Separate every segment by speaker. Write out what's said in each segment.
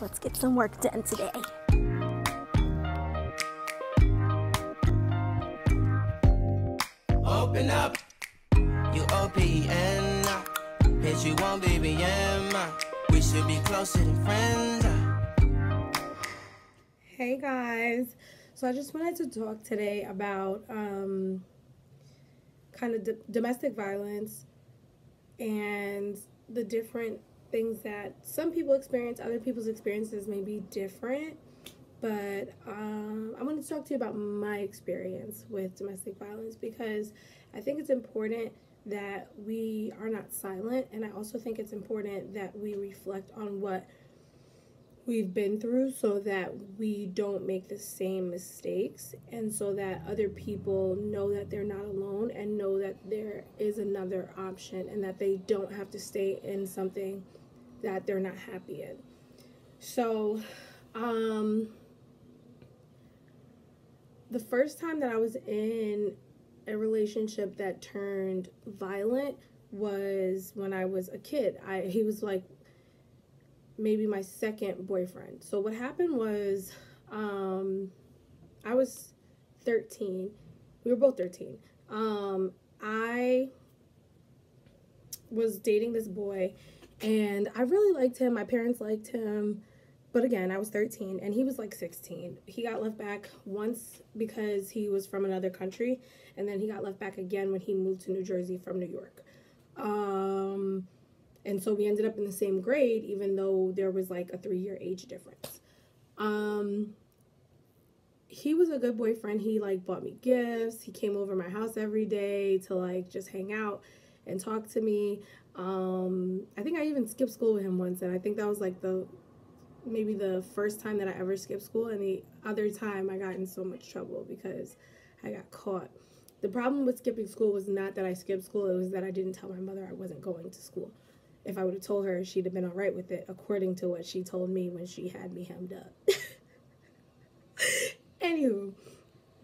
Speaker 1: Let's get some work done today.
Speaker 2: Open up, you OPN, bitch, you won't BBM. We should be closer than friends.
Speaker 3: Hey guys, so I just wanted to talk today about kind of domestic violence and the different things that some people experience. Other people's experiences may be different, but I want to talk to you about my experience with domestic violence because I think it's important that we are not silent, and I also think it's important that we reflect on what we've been through so that we don't make the same mistakes, and so that other people know that they're not alone and know that there is another option and that they don't have to stay in something that they're not happy in. So the first time that I was in a relationship that turned violent was when I was a kid. He was like maybe my second boyfriend. So what happened was I was 13. We were both 13. I was dating this boy, and I really liked him. My parents liked him. But again, I was 13, and he was like 16. He got left back once because he was from another country, and then he got left back again when he moved to New Jersey from New York. And so we ended up in the same grade, even though there was like a 3-year age difference. He was a good boyfriend. He like bought me gifts. He came over my house every day to like just hang out and talk to me. I think I even skipped school with him once, and I think that was like maybe the first time that I ever skipped school, and the other time I got in so much trouble because I got caught. The problem with skipping school was not that I skipped school, it was that I didn't tell my mother I wasn't going to school. If I would have told her, she'd have been all right with it, according to what she told me when she had me hemmed up. Anywho,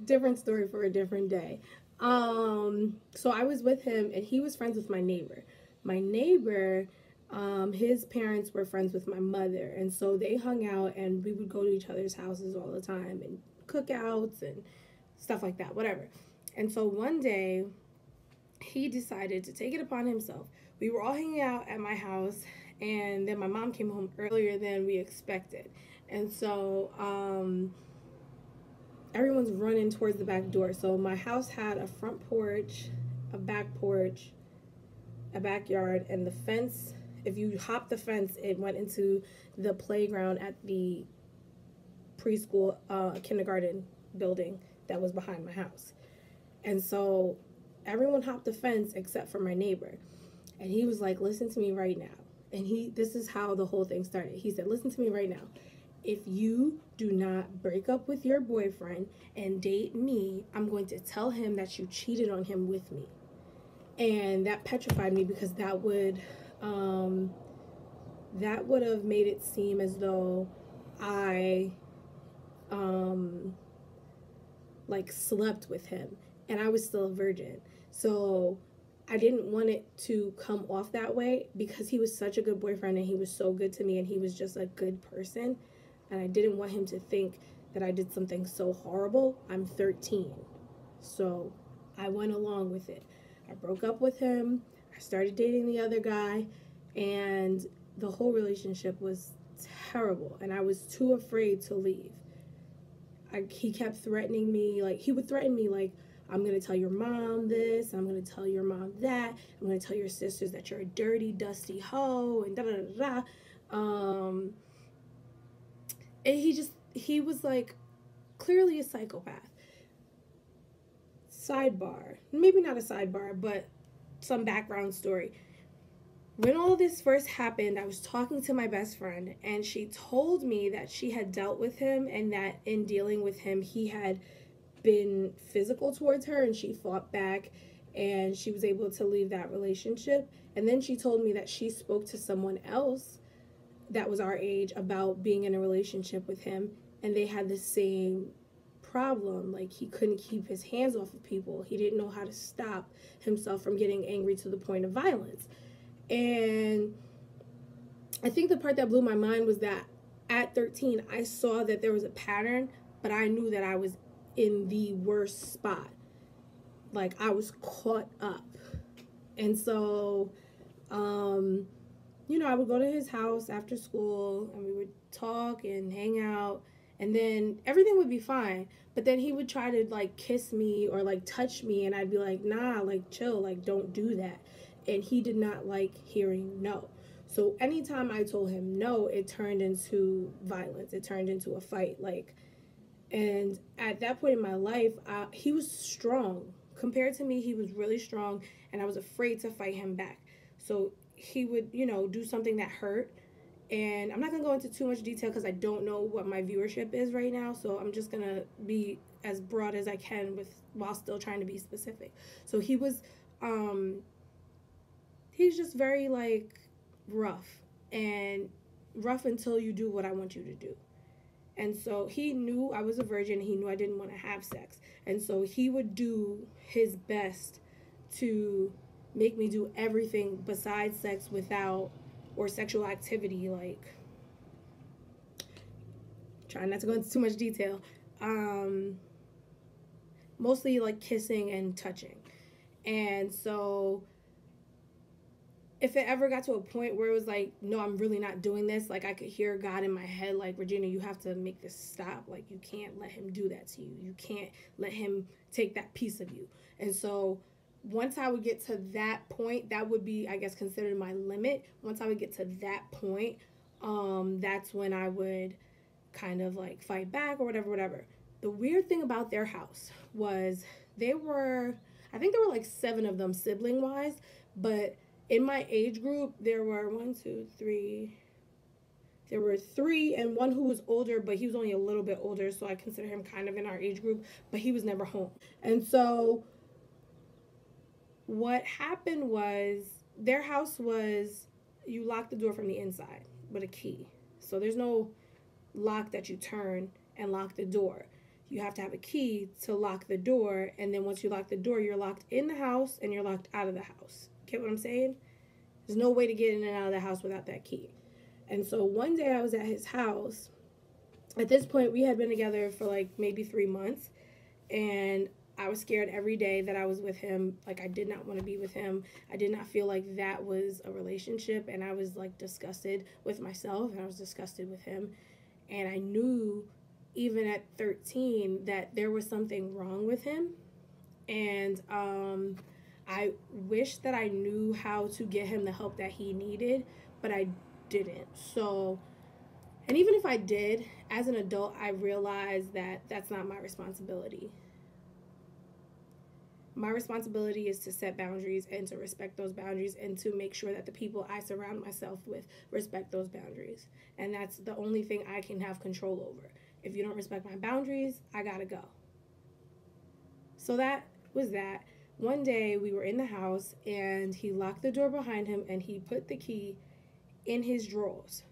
Speaker 3: different story for a different day. So I was with him, and he was friends with my neighbor. My neighbor, his parents were friends with my mother, and so they hung out, and we would go to each other's houses all the time, and cookouts and stuff like that, whatever. And so one day, he decided to take it upon himself. We were all hanging out at my house, and then my mom came home earlier than we expected. And so everyone's running towards the back door. So my house had a front porch, a back porch, a backyard, and the fence. If you hop the fence, it went into the playground at the preschool kindergarten building that was behind my house. And so everyone hopped the fence except for my neighbor. And he was like, listen to me right now. And this is how the whole thing started. He said, listen to me right now. If you do not break up with your boyfriend and date me, I'm going to tell him that you cheated on him with me. And that petrified me because that would have made it seem as though I like slept with him, and I was still a virgin. So I didn't want it to come off that way because he was such a good boyfriend, and he was so good to me, and he was just a good person, and I didn't want him to think that I did something so horrible. I'm 13, so I went along with it. I broke up with him, I started dating the other guy, and the whole relationship was terrible, and I was too afraid to leave. He kept threatening me, like, he would threaten me, like, I'm going to tell your mom this, I'm going to tell your mom that, I'm going to tell your sisters that you're a dirty, dusty hoe, and da-da-da-da. And he was, like, clearly a psychopath. Sidebar, maybe not a sidebar, but some background story. When all this first happened, I was talking to my best friend, and she told me that she had dealt with him, and that in dealing with him, he had been physical towards her, and she fought back, and she was able to leave that relationship. And then she told me that she spoke to someone else that was our age about being in a relationship with him, and they had the same problem. Like, he couldn't keep his hands off of people. He didn't know how to stop himself from getting angry to the point of violence. And I think the part that blew my mind was that at 13, I saw that there was a pattern, but I knew that I was in the worst spot. Like, I was caught up. And so, um, I would go to his house after school and we would talk and hang out, and then everything would be fine. But then he would try to like kiss me or like touch me, and I'd be like, nah, like chill, like don't do that. And he did not like hearing no. So anytime I told him no, it turned into violence. It turned into a fight. Like, and at that point in my life, he was strong. Compared to me, he was really strong, and I was afraid to fight him back. So he would, do something that hurt. And I'm not going to go into too much detail because I don't know what my viewership is right now. So I'm just going to be as broad as I can while still trying to be specific. So he's just very like rough, and rough until you do what I want you to do. And so he knew I was a virgin. He knew I didn't want to have sex. And so he would do his best to make me do everything besides sex without, or sexual activity, like, trying not to go into too much detail. Mostly like kissing and touching. And so if it ever got to a point where it was like, no, I'm really not doing this, like I could hear God in my head, like, Regina, you have to make this stop. Like, you can't let him do that to you. You can't let him take that piece of you. And so once I would get to that point, that would be, I guess, considered my limit. Once I would get to that point, that's when I would kind of like fight back or whatever. The weird thing about their house was I think there were like 7 of them sibling wise, but in my age group, there were 1, 2, 3. There were 3 and one who was older, but he was only a little bit older, so I consider him kind of in our age group, but he was never home. And so what happened was their house was, you lock the door from the inside with a key. So there's no lock that you turn and lock the door. You have to have a key to lock the door, and then once you lock the door, you're locked in the house and you're locked out of the house. Get what I'm saying? There's no way to get in and out of the house without that key. And so one day I was at his house. At this point, we had been together for like maybe 3 months, and I was scared every day that I was with him. Like, I did not want to be with him. I did not feel like that was a relationship, and I was like disgusted with myself, and I was disgusted with him. And I knew even at 13 that there was something wrong with him. And I wish that I knew how to get him the help that he needed, but I didn't. So, and even if I did, as an adult, I realized that that's not my responsibility. My responsibility is to set boundaries and to respect those boundaries and to make sure that the people I surround myself with respect those boundaries. And that's the only thing I can have control over. If you don't respect my boundaries, I gotta go. So that was that. One day we were in the house and he locked the door behind him and he put the key in his drawers.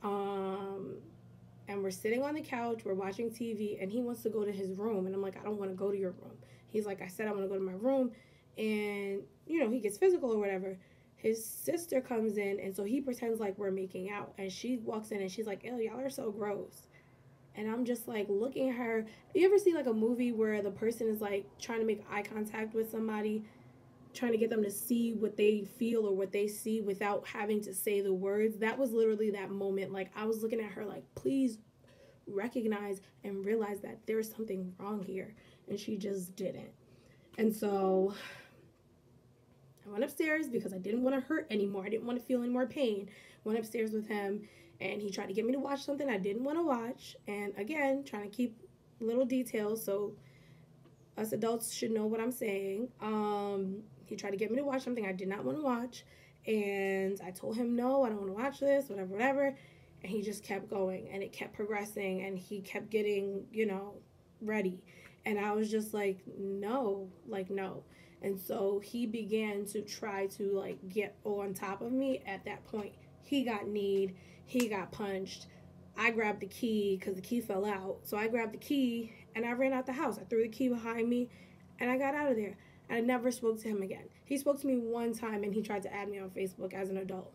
Speaker 3: And we're sitting on the couch, we're watching TV, and he wants to go to his room. And I'm like, I don't want to go to your room. He's like, I said I want to go to my room. And, he gets physical or whatever. His sister comes in, and so he pretends like we're making out. And she walks in, and she's like, ew, y'all are so gross. And I'm just like looking at her. You ever see like a movie where the person is like trying to make eye contact with somebody, trying to get them to see what they feel or what they see without having to say the words? That was literally that moment. Like, I was looking at her like, please recognize and realize that there's something wrong here. And she just didn't. And so I went upstairs because I didn't want to hurt anymore. I didn't want to feel any more pain. Went upstairs with him, and he tried to get me to watch something I didn't want to watch. And again, trying to keep little details so us adults should know what I'm saying. He tried to get me to watch something I did not want to watch. And I told him, no, I don't want to watch this, whatever. And he just kept going, and it kept progressing, and he kept getting, ready. And I was just like, no. And so he began to try to, like, get on top of me. At that point, he got kneed. He got punched. I grabbed the key because the key fell out. So I grabbed the key, and I ran out the house. I threw the key behind me, and I got out of there. And I never spoke to him again. He spoke to me one time, and he tried to add me on Facebook as an adult.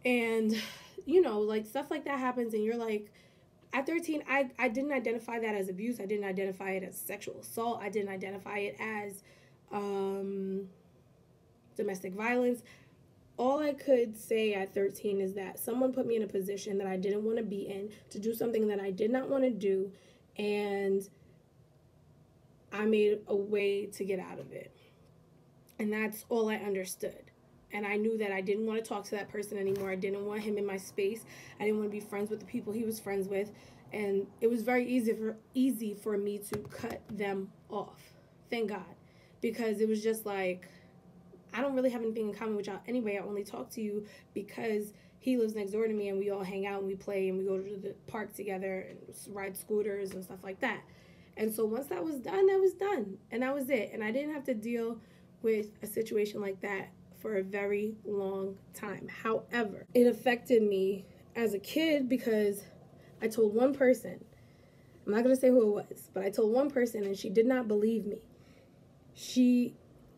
Speaker 3: And, you know, like stuff like that happens, and you're like, at 13, I didn't identify that as abuse. I didn't identify it as sexual assault. I didn't identify it as um, domestic violence. All I could say at 13 is that someone put me in a position that I didn't want to be in, to do something that I did not want to do, and I made a way to get out of it. And that's all I understood. And I knew that I didn't want to talk to that person anymore. I didn't want him in my space. I didn't want to be friends with the people he was friends with. And it was very easy for me to cut them off. Thank God. Because it was just like, I don't really have anything in common with y'all anyway. I only talk to you because he lives next door to me, and we all hang out and we play and we go to the park together and ride scooters and stuff like that. And so once that was done, that was done. And that was it. And I didn't have to deal with a situation like that for a very long time. However, it affected me as a kid because I told one person, I'm not going to say who it was, but I told one person and she did not believe me.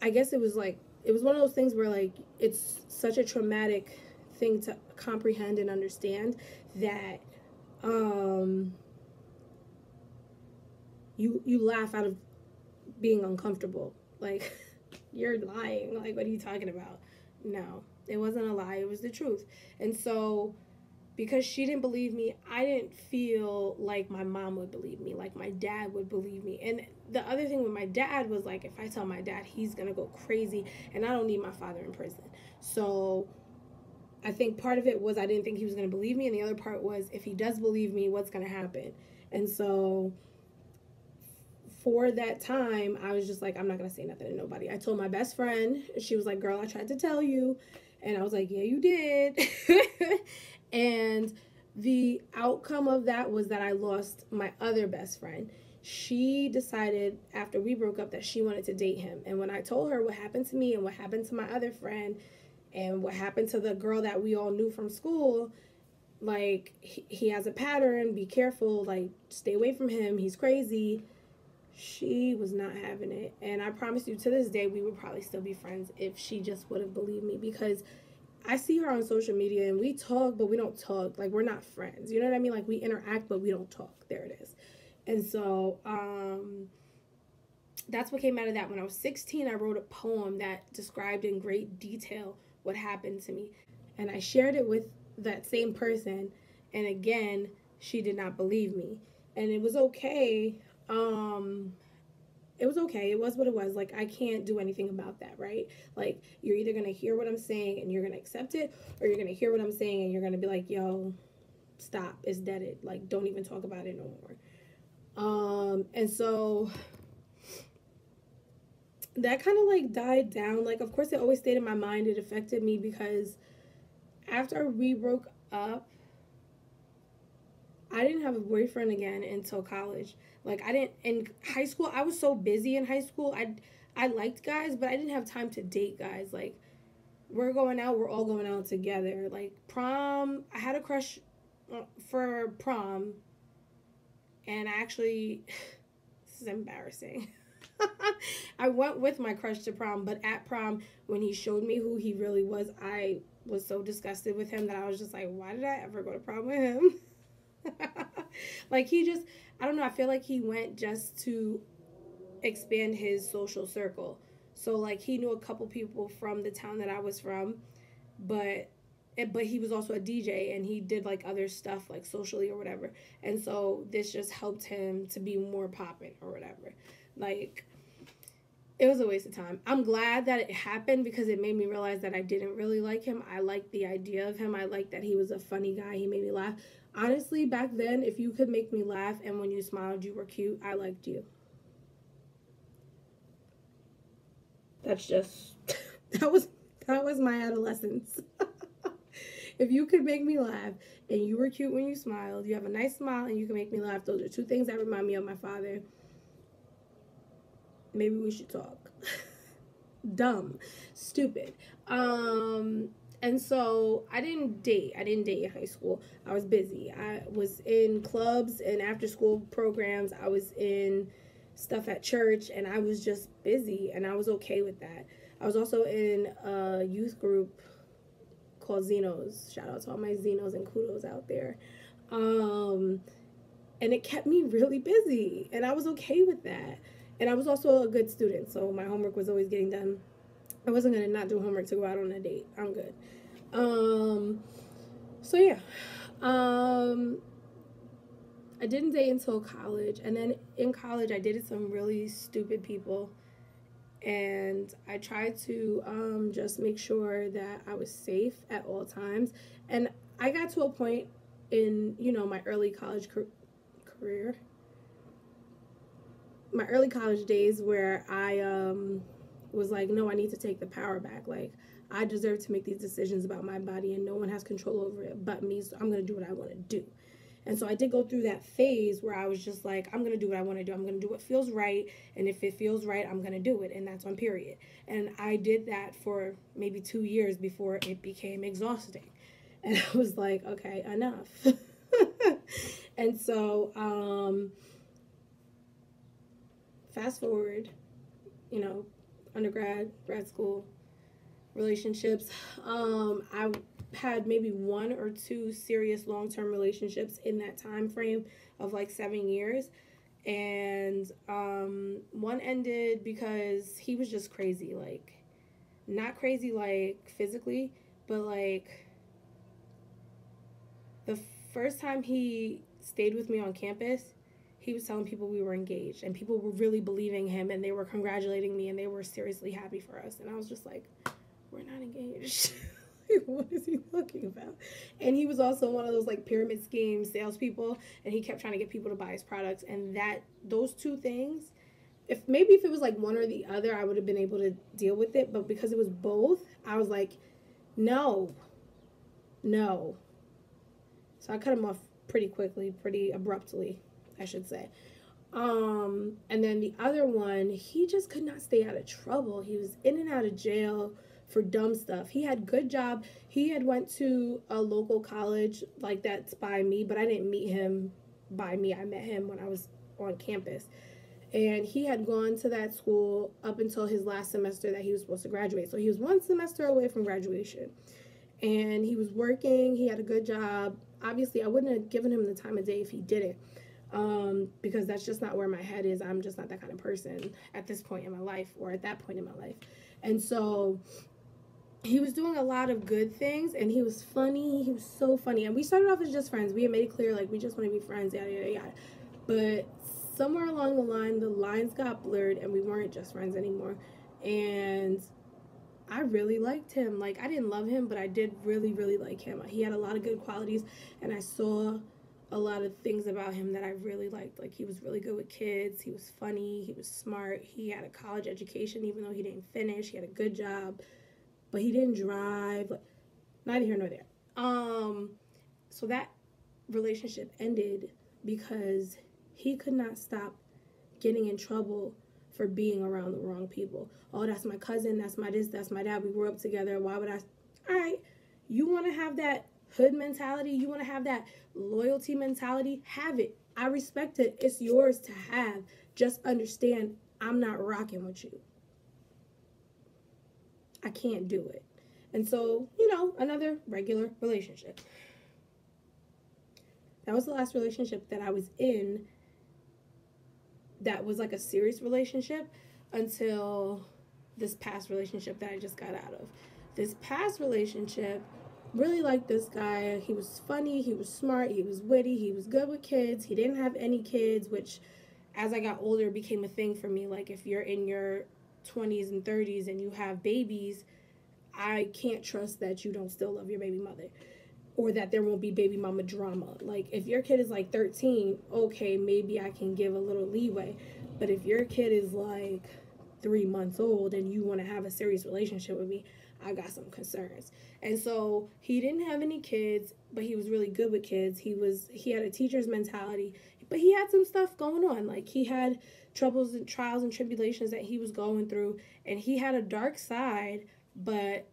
Speaker 3: I guess it was like, it was one of those things where like, it's such a traumatic thing to comprehend and understand that you laugh out of being uncomfortable. Like, you're lying. Like, what are you talking about? No, it wasn't a lie. It was the truth. And so, because she didn't believe me, I didn't feel like my mom would believe me, like my dad would believe me. And the other thing with my dad was like, if I tell my dad, he's going to go crazy, and I don't need my father in prison. So I think part of it was I didn't think he was going to believe me. And the other part was, if he does believe me, what's going to happen? And so for that time, I was just like, I'm not going to say nothing to nobody. I told my best friend. She was like, girl, I tried to tell you. And I was like, yeah, you did. And the outcome of that was that I lost my other best friend. She decided after we broke up that she wanted to date him. And when I told her what happened to me and what happened to my other friend and what happened to the girl that we all knew from school, like, he has a pattern, be careful, like, stay away from him, he's crazy. She was not having it. And I promise you, to this day, we would probably still be friends if she just would have believed me, because I see her on social media and we talk, but we don't talk. Like, we're not friends. You know what I mean? Like, we interact, but we don't talk. There it is. And so, that's what came out of that. When I was 16, I wrote a poem that described in great detail what happened to me. And I shared it with that same person. And again, she did not believe me. And it was okay. It was okay. It was what it was. Like, I can't do anything about that, right? Like, you're either going to hear what I'm saying and you're going to accept it, or you're going to hear what I'm saying and you're going to be like, yo, stop. It's deaded. Like, don't even talk about it no more. And so that kind of like died down. Like, of course, it always stayed in my mind. It affected me because after we broke up, I didn't have a boyfriend again until college. Like, I didn't, in high school, I was so busy in high school. I liked guys, but I didn't have time to date guys. Like, we're going out, we're all going out together. Like, prom, I had a crush for prom, and I actually, this is embarrassing. I went with my crush to prom, but at prom, when he showed me who he really was, I was so disgusted with him that I was just like, why did I ever go to prom with him? Like, he just, I don't know, I feel like he went just to expand his social circle. So like, he knew a couple people from the town that I was from, but he was also a DJ and he did like other stuff like socially or whatever. And so this just helped him to be more popping or whatever. Like, it was a waste of time. I'm glad that it happened because it made me realize that I didn't really like him. I liked the idea of him. I liked that he was a funny guy. He made me laugh. Honestly, back then, if you could make me laugh and when you smiled, you were cute, I liked you. That's just, that was my adolescence. If you could make me laugh and you were cute when you smiled, you have a nice smile and you can make me laugh, those are two things that remind me of my father. Maybe we should talk. Dumb. Stupid. And so I didn't date in high school. I was busy. I was in clubs and after school programs. I was in stuff at church and I was just busy and I was okay with that. I was also in a youth group called Zenos. Shout out to all my Zenos and kudos out there. And it kept me really busy, and I was okay with that. And I was also a good student, so my homework was always getting done. I wasn't gonna not do homework to go out on a date. I'm good. So yeah, I didn't date until college, and then in college I dated some really stupid people, and I tried to just make sure that I was safe at all times. And I got to a point in my early college career, my early college days, where I was like, no, I need to take the power back. Like, I deserve to make these decisions about my body, and no one has control over it but me, so I'm going to do what I want to do. And so I did go through that phase where I was just like, I'm going to do what I want to do. I'm going to do what feels right. And if it feels right, I'm going to do it. And that's on period. And I did that for maybe 2 years before it became exhausting. And I was like, okay, enough. And so, fast forward, undergrad, grad school, relationships. I had maybe 1 or 2 serious long-term relationships in that time frame of like 7 years, and one ended because he was just crazy. Like, not crazy like physically, but like the first time he stayed with me on campus, he was telling people we were engaged, and people were really believing him, and they were congratulating me, and they were seriously happy for us. And I was just like, we're not engaged. What is he talking about? And he was also one of those like pyramid scheme salespeople, and he kept trying to get people to buy his products. And those 2 things, if it was like one or the other, I would have been able to deal with it. But because it was both, I was like, no. So I cut him off pretty quickly, pretty abruptly, I should say. And then the other one, he just could not stay out of trouble. He was in and out of jail for dumb stuff. He had good job. He had went to a local college like that's by me, but I didn't meet him by me. I met him when I was on campus. And he had gone to that school up until his last semester that he was supposed to graduate. So he was 1 semester away from graduation. And he was working. He had a good job. Obviously, I wouldn't have given him the time of day if he didn't. Because that's just not where my head is. I'm just not that kind of person at this point in my life, or at that point in my life. And so he was doing a lot of good things, and he was funny. He was so funny. And we started off as just friends. We had made it clear, like, we just want to be friends, yada, yada, yada. But somewhere along the line, the lines got blurred, and we weren't just friends anymore. And I really liked him. Like, I didn't love him, but I did really, really like him. He had a lot of good qualities, and I saw a lot of things about him that I really liked. Like, he was really good with kids. He was funny. He was smart. He had a college education, even though he didn't finish. He had a good job, but he didn't drive. Like, neither here nor there. So that relationship ended because he could not stop getting in trouble for being around the wrong people. Oh, that's my cousin, that's my this, that's my dad, we grew up together, why would I? All right, you want to have that hood mentality, you want to have that loyalty mentality, have it. I respect it. It's yours to have. Just understand, I'm not rocking with you. I can't do it. And so, another regular relationship. That was the last relationship that I was in that was like a serious relationship until this past relationship that I just got out of. This past relationship, really liked this guy. He was funny, he was smart, he was witty, he was good with kids. He didn't have any kids, which as I got older became a thing for me. Like, if you're in your 20s and 30s and you have babies, I can't trust that you don't still love your baby mother, or that there won't be baby mama drama. Like, if your kid is like 13, okay, maybe I can give a little leeway. But if your kid is like 3 months old and you want to have a serious relationship with me, I got some concerns. And so he didn't have any kids, but he was really good with kids. He had a teacher's mentality, but he had some stuff going on. Like, he had troubles and trials and tribulations that he was going through, and he had a dark side, but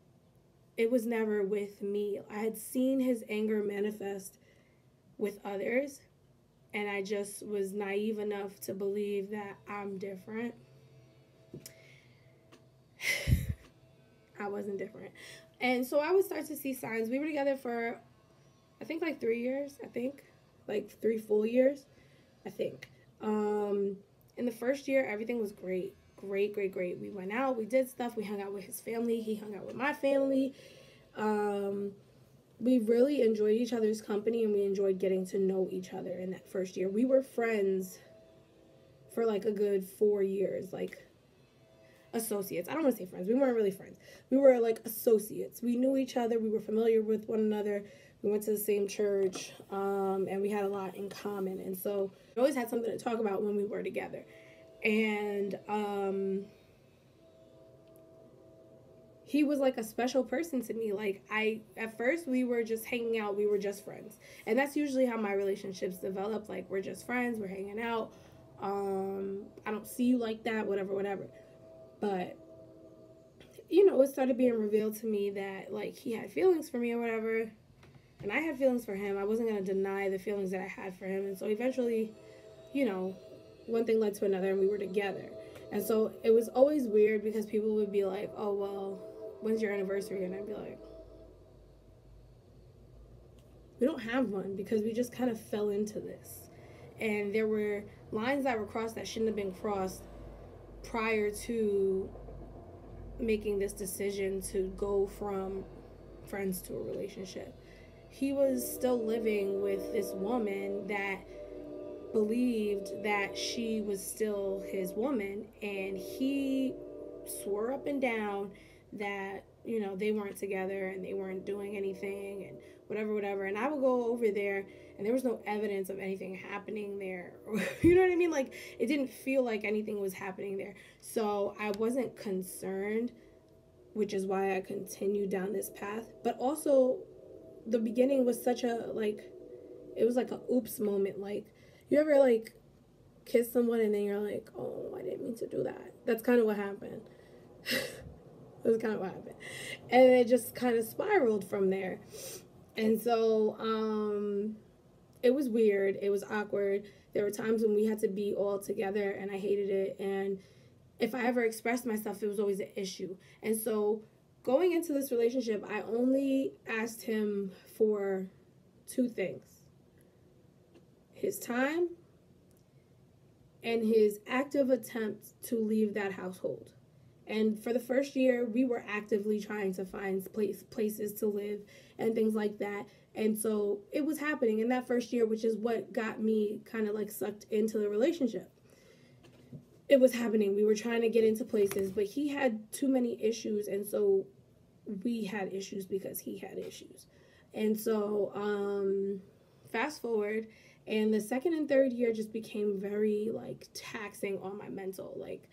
Speaker 3: it was never with me. I had seen his anger manifest with others, and I just was naive enough to believe that I'm different. I wasn't different. And so I would start to see signs. We were together for, I think, like 3 years. Like 3 full years. I think. In the first year, everything was great. Great, great, great. We went out, we did stuff, we hung out with his family, he hung out with my family. We really enjoyed each other's company and we enjoyed getting to know each other in that first year. We were friends for like a good 4 years, like associates. I don't want to say friends. We weren't really friends. We were like associates. We knew each other. We were familiar with one another. We went to the same church, and we had a lot in common. And so we always had something to talk about when we were together. And he was like a special person to me. Like at first we were just hanging out. We were just friends. And that's usually how my relationships develop. Like, we're just friends. We're hanging out. I don't see you like that, whatever. But, it started being revealed to me that, like, he had feelings for me or whatever. And I had feelings for him. I wasn't going to deny the feelings that I had for him. And so eventually, one thing led to another and we were together. And so it was always weird because people would be like, oh, well, when's your anniversary? And I'd be like, we don't have one because we just kind of fell into this. And there were lines that were crossed that shouldn't have been crossed prior to making this decision to go from friends to a relationship. He was still living with this woman that believed that she was still his woman, and he swore up and down that they weren't together and they weren't doing anything and whatever. And I would go over there and there was no evidence of anything happening there. You know what I mean? Like, it didn't feel like anything was happening there. So I wasn't concerned, which is why I continued down this path. But also, the beginning was such a, like, it was like a oops moment. Like, you ever, like, kiss someone and then you're like, oh, I didn't mean to do that. That's kind of what happened. That's kind of what happened. And it just kind of spiraled from there. And so, it was weird. It was awkward. There were times when we had to be all together and I hated it. And if I ever expressed myself, it was always an issue. And so going into this relationship, I only asked him for 2 things: his time and his active attempt to leave that household. And for the first year, we were actively trying to find places to live and things like that. And so it was happening in that first year, which is what got me kind of like sucked into the relationship. It was happening. We were trying to get into places, but he had too many issues. And so we had issues because he had issues. And so fast forward, and the second and third year just became very like taxing on my mental. Like,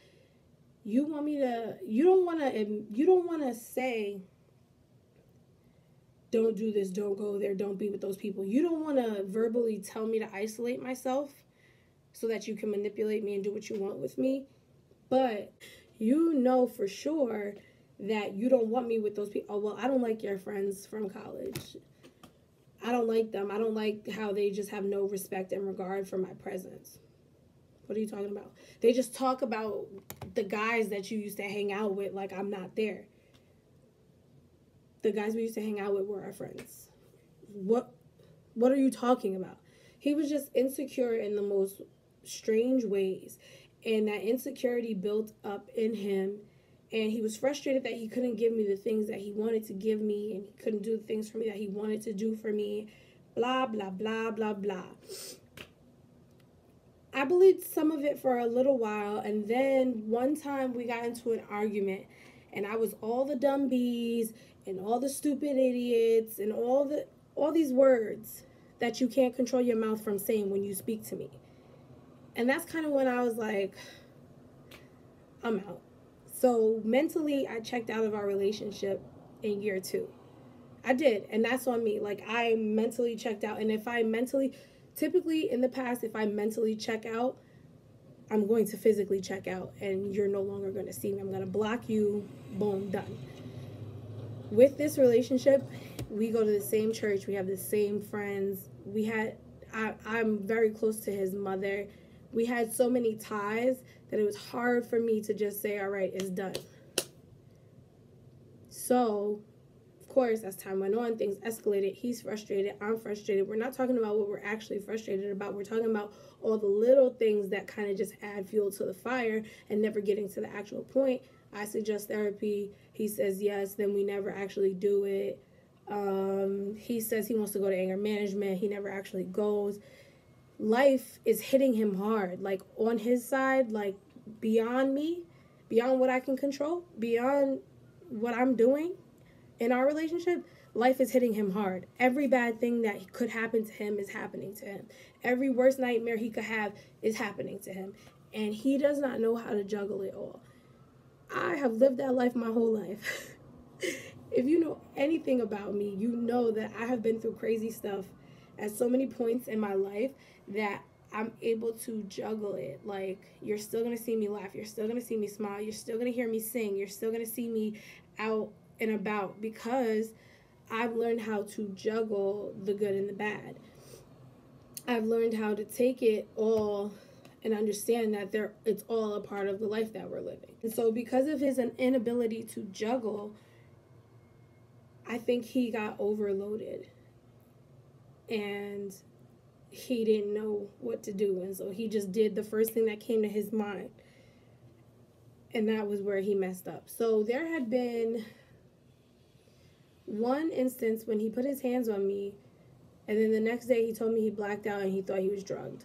Speaker 3: you don't want to say, don't do this, don't go there, don't be with those people. You don't want to verbally tell me to isolate myself so that you can manipulate me and do what you want with me. But for sure that you don't want me with those people. Oh, well, I don't like your friends from college. I don't like them. I don't like how they just have no respect and regard for my presence. What are you talking about? They just talk about the guys that you used to hang out with like I'm not there. The guys we used to hang out with were our friends. What are you talking about? He was just insecure in the most strange ways. And that insecurity built up in him. And he was frustrated that he couldn't give me the things that he wanted to give me. And he couldn't do the things for me that he wanted to do for me. Blah, blah, blah, blah, blah. I believed some of it for a little while. And then one time we got into an argument. And I was all the dumb bees and all the stupid idiots and all these words that you can't control your mouth from saying when you speak to me. And that's kind of when I was like, I'm out. So mentally, I checked out of our relationship in year 2. I did. And that's on me. Like, I mentally checked out. And typically in the past, if I mentally check out, I'm going to physically check out. And you're no longer going to see me. I'm going to block you. Boom, done. With this relationship, we go to the same church. We have the same friends. I'm very close to his mother. We had so many ties that it was hard for me to just say, all right, it's done. So course, as time went on, things escalated. He's frustrated. I'm frustrated. We're not talking about what we're actually frustrated about. We're talking about all the little things that kind of just add fuel to the fire and never getting to the actual point. I suggest therapy. He says yes. Then we never actually do it. He says he wants to go to anger management. He never actually goes. Life is hitting him hard. Like, on his side, like, beyond me, beyond what I can control, beyond what I'm doing in our relationship, life is hitting him hard. Every bad thing that could happen to him is happening to him. Every worst nightmare he could have is happening to him. And he does not know how to juggle it all. I have lived that life my whole life. If you know anything about me, you know that I have been through crazy stuff at so many points in my life that I'm able to juggle it. Like, you're still going to see me laugh. You're still going to see me smile. You're still going to hear me sing. You're still going to see me out and about, because I've learned how to juggle the good and the bad. I've learned how to take it all and understand that it's all a part of the life that we're living. And so because of his inability to juggle, I think he got overloaded and he didn't know what to do. And so he just did the first thing that came to his mind. And that was where he messed up. So there had been one instance when he put his hands on me, and then the next day he told me he blacked out and he thought he was drugged.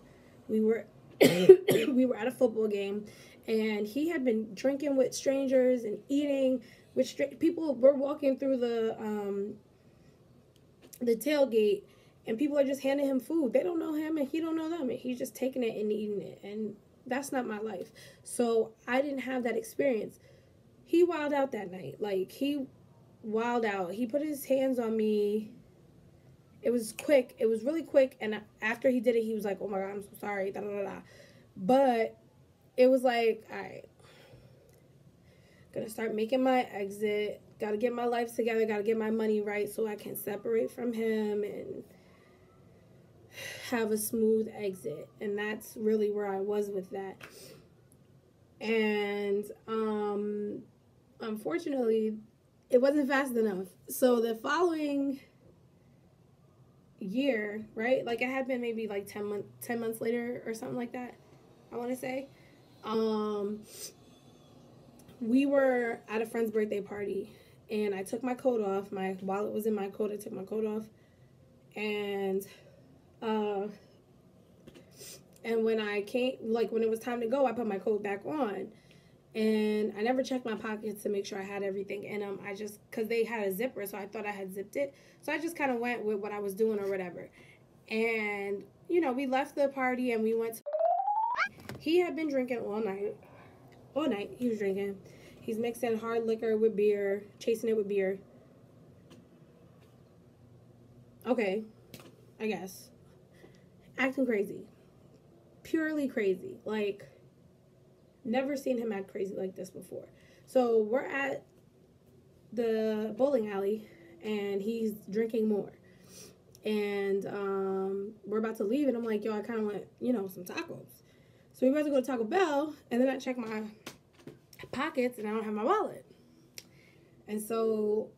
Speaker 3: We were we were at a football game, and he had been drinking with strangers and eating with people. Were walking through the tailgate, and people are just handing him food. They don't know him and he don't know them, and he's just taking it and eating it. And that's not my life. So I didn't have that experience. He wilded out that night. Like, he wild out. He put his hands on me. It was quick. It was really quick. And after he did it, he was like, "Oh my God, I'm so sorry." Da, da, da, da. But it was like, all right, gonna start making my exit. Gotta get my life together. Gotta get my money right so I can separate from him and have a smooth exit. And that's really where I was with that. And unfortunately, it wasn't fast enough. So the following year, right? Like, it had been maybe like 10 months later or something like that, I want to say. We were at a friend's birthday party, and I took my coat off. My wallet was in my coat. I took my coat off, and when I came, like, when it was time to go, I put my coat back on. And I never checked my pockets to make sure I had everything in them. I just, because they had a zipper, so I thought I had zipped it. So I just kind of went with what I was doing or whatever. And, you know, we left the party and we went to... He had been drinking all night. All night he was drinking. He's mixing hard liquor with beer, chasing it with beer. Okay, I guess. Acting crazy. Purely crazy. Like... Never seen him act crazy like this before. So we're at the bowling alley, and he's drinking more. And we're about to leave, and I'm like, yo, I kind of want, you know, some tacos. So we about to go to Taco Bell, and then I check my pockets, and I don't have my wallet. And so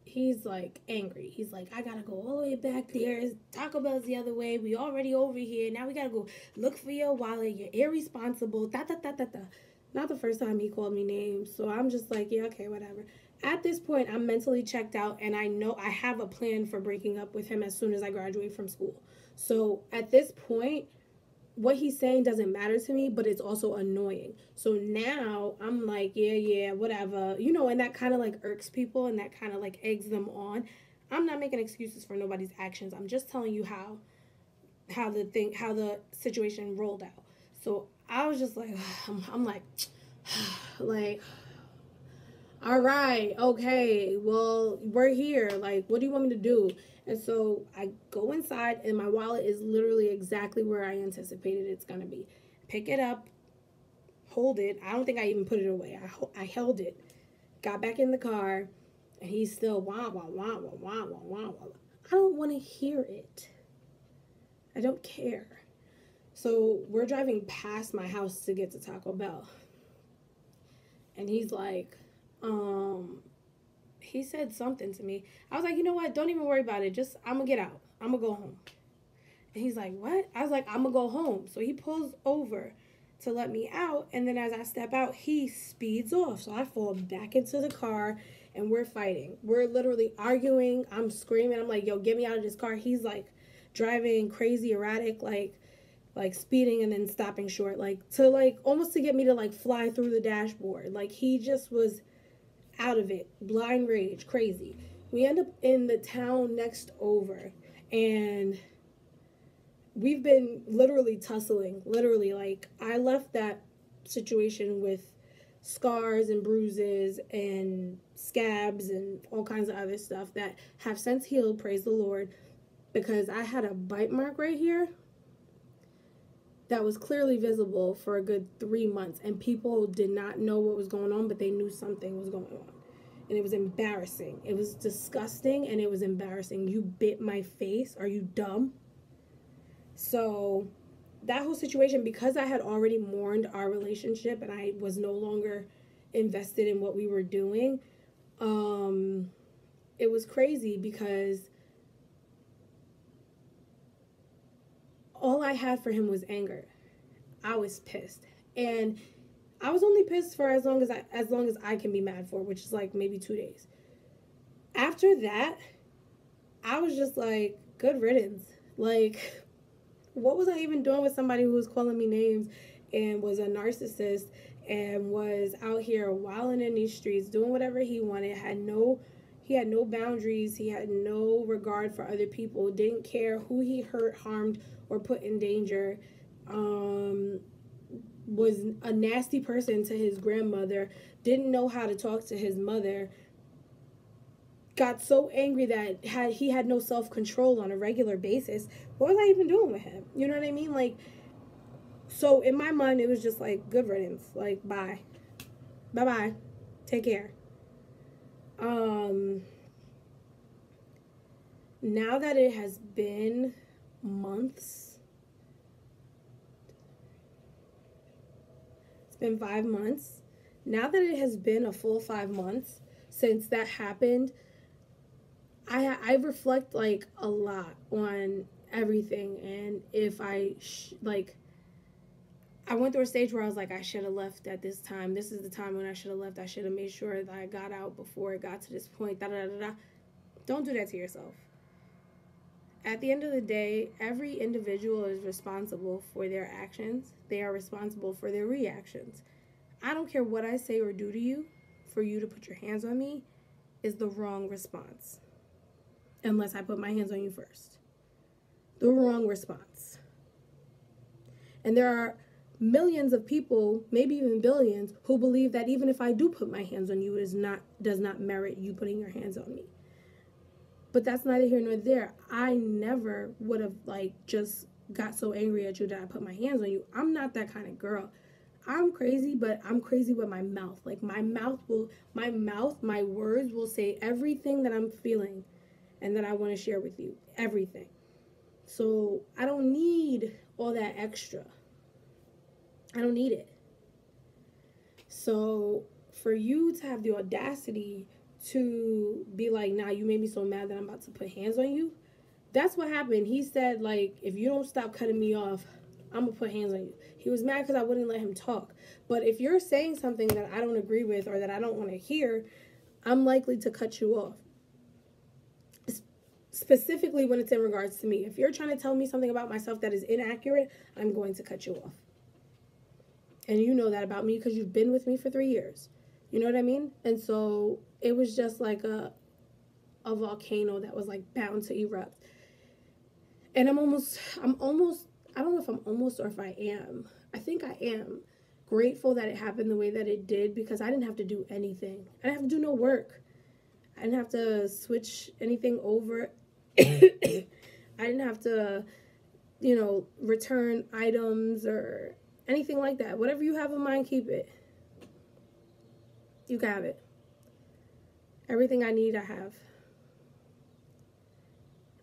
Speaker 3: he's, like, angry. He's like, I gotta go all the way back there. Taco Bell's the other way. We already over here. Now we gotta go look for your wallet. You're irresponsible. Not the first time he called me names. So I'm just like, yeah, okay, whatever. At this point, I'm mentally checked out, and I know I have a plan for breaking up with him as soon as I graduate from school. So at this point, what he's saying doesn't matter to me, but it's also annoying. So now I'm like, yeah, whatever. You know, and that kind of like irks people, and that kind of like eggs them on. I'm not making excuses for nobody's actions. I'm just telling you how the situation rolled out. So I was just like, I'm like, all right, okay, well, we're here. Like, what do you want me to do? And so I go inside, and my wallet is literally exactly where I anticipated it's going to be. Pick it up, hold it. I don't think I even put it away. I held it, got back in the car, and he's still wah, wah, wah, wah, wah, wah, wah, wah. I don't want to hear it. I don't care. So we're driving past my house to get to Taco Bell. And he's like, he said something to me. I was like, you know what? Don't even worry about it. Just, I'm going to get out. I'm going to go home. And he's like, what? I was like, I'm going to go home. So he pulls over to let me out. And then as I step out, he speeds off. So I fall back into the car and we're fighting. We're literally arguing. I'm screaming. I'm like, yo, get me out of this car. He's like driving crazy, erratic, like speeding and then stopping short, like to like almost to get me to like fly through the dashboard. Like he just was out of it, blind rage, crazy. We end up in the town next over, and we've been literally tussling. Literally, like I left that situation with scars and bruises and scabs and all kinds of other stuff that have since healed, praise the Lord, because I had a bite mark right here that was clearly visible for a good 3 months, and people did not know what was going on, but they knew something was going on. And it was embarrassing. It was disgusting, and it was embarrassing. You bit my face. Are you dumb? So that whole situation, because I had already mourned our relationship and I was no longer invested in what we were doing, it was crazy because all I had for him was anger. I was pissed. And I was only pissed for as long as I can be mad for, which is like maybe 2 days. After that, I was just like, good riddance. Like, what was I even doing with somebody who was calling me names and was a narcissist and was out here wilding in these streets, doing whatever he wanted, he had no boundaries, he had no regard for other people, didn't care who he hurt, harmed, or put in danger, was a nasty person to his grandmother, didn't know how to talk to his mother, got so angry that he had no self-control on a regular basis. What was I even doing with him? You know what I mean? Like, so in my mind, it was just like, good riddance. Like, bye. Bye-bye. Take care. Now that it has been months, it's been 5 months. Now that it has been a full 5 months since that happened, I reflect like a lot on everything. And if I went through a stage where I was like, I should have left at this time. This is the time when I should have left. I should have made sure that I got out before it got to this point. Don't do that to yourself. At the end of the day, every individual is responsible for their actions. They are responsible for their reactions. I don't care what I say or do to you. For you to put your hands on me is the wrong response. Unless I put my hands on you first. The wrong response. And there are millions of people, maybe even billions, who believe that even if I do put my hands on you, it does not merit you putting your hands on me. But that's neither here nor there. I never would have just got so angry at you that I put my hands on you. I'm not that kind of girl. I'm crazy, but I'm crazy with my mouth. Like my words will say everything that I'm feeling and that I want to share with you. Everything. So I don't need all that extra. I don't need it. So for you to have the audacity to be like, nah, you made me so mad that I'm about to put hands on you. That's what happened. He said, like, if you don't stop cutting me off, I'm going to put hands on you. He was mad because I wouldn't let him talk. But if you're saying something that I don't agree with or that I don't want to hear, I'm likely to cut you off. Specifically when it's in regards to me. If you're trying to tell me something about myself that is inaccurate, I'm going to cut you off. And you know that about me because you've been with me for 3 years. You know what I mean? And so it was just like a volcano that was like bound to erupt. And I'm almost, I don't know if I'm almost or if I am. I think I am grateful that it happened the way that it did because I didn't have to do anything. I didn't have to do no work. I didn't have to switch anything over. I didn't have to, return items or anything like that. Whatever you have in mind, keep it. You can have it. Everything I need, I have.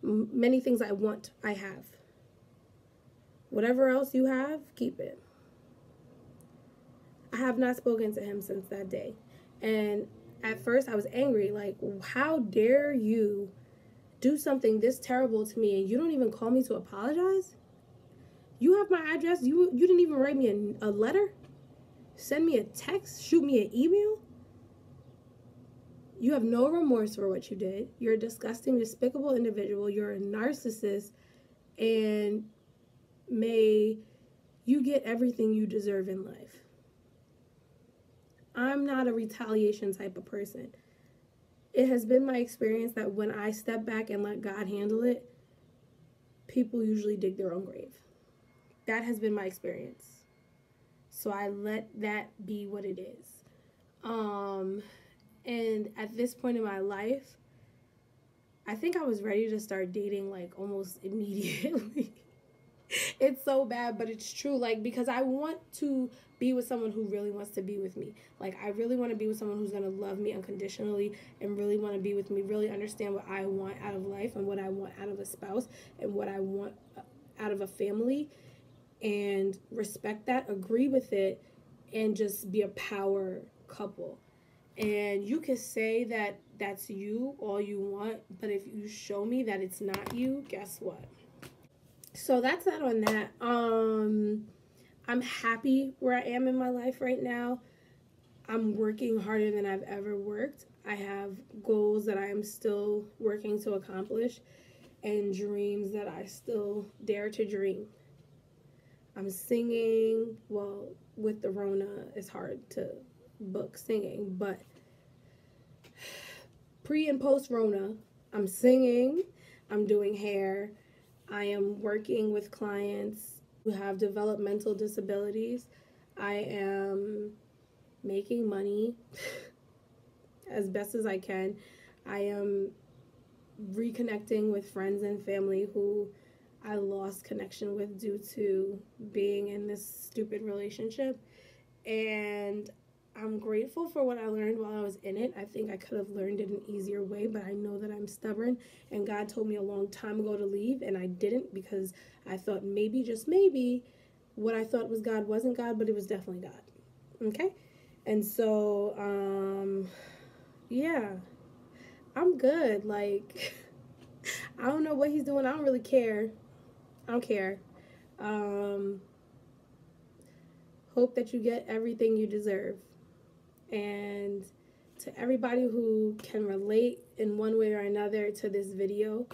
Speaker 3: Many things I want, I have. Whatever else you have, keep it. I have not spoken to him since that day. And at first I was angry. Like, how dare you do something this terrible to me and you don't even call me to apologize? You have my address. You didn't even write me a letter, send me a text, shoot me an email. You have no remorse for what you did. You're a disgusting, despicable individual. You're a narcissist, and may you get everything you deserve in life. I'm not a retaliation type of person. It has been my experience that when I step back and let God handle it, people usually dig their own grave. That has been my experience. So I let that be what it is. And at this point in my life, I think I was ready to start dating like almost immediately. It's so bad, but it's true. Like, because I want to be with someone who really wants to be with me. Like, I really want to be with someone who's going to love me unconditionally and really want to be with me, really understand what I want out of life and what I want out of a spouse and what I want out of a family, and respect that, agree with it, and just be a power couple. And you can say that that's you all you want, but if you show me that it's not you, guess what? So that's that on that. I'm happy where I am in my life right now. I'm working harder than I've ever worked. I have goals that I am still working to accomplish and dreams that I still dare to dream. I'm singing. Well, with the Rona, it's hard to book singing, but pre and post Rona, I'm singing, I'm doing hair, I am working with clients who have developmental disabilities. I am making money as best as I can. I am reconnecting with friends and family who I lost connection with due to being in this stupid relationship. And I'm grateful for what I learned while I was in it. I think I could have learned it an easier way, but I know that I'm stubborn. And God told me a long time ago to leave, and I didn't, because I thought maybe, just maybe, what I thought was God wasn't God, but it was definitely God. Okay? And so, yeah, I'm good. Like, I don't know what he's doing. I don't really care. I don't care. Hope that you get everything you deserve. And to everybody who can relate in one way or another to this video,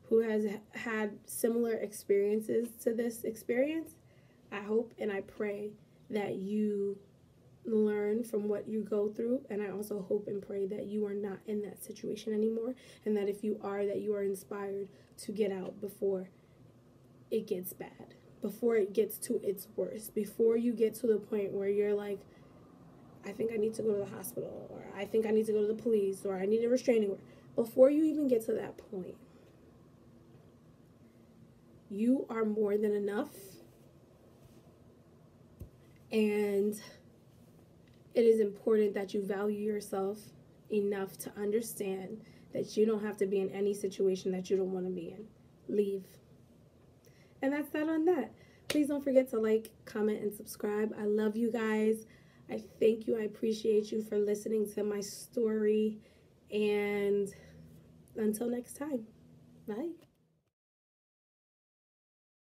Speaker 3: who has had similar experiences to this experience, I hope and I pray that you learn from what you go through. And I also hope and pray that you are not in that situation anymore, and that if you are, that you are inspired to get out before it gets bad, before it gets to its worst, before you get to the point where you're like, I think I need to go to the hospital, or I think I need to go to the police, or I need a restraining order. Before you even get to that point, you are more than enough, and it is important that you value yourself enough to understand that you don't have to be in any situation that you don't want to be in. Leave. And that's that on that. Please don't forget to like, comment, and subscribe. I love you guys. I thank you. I appreciate you for listening to my story. And until next time, bye.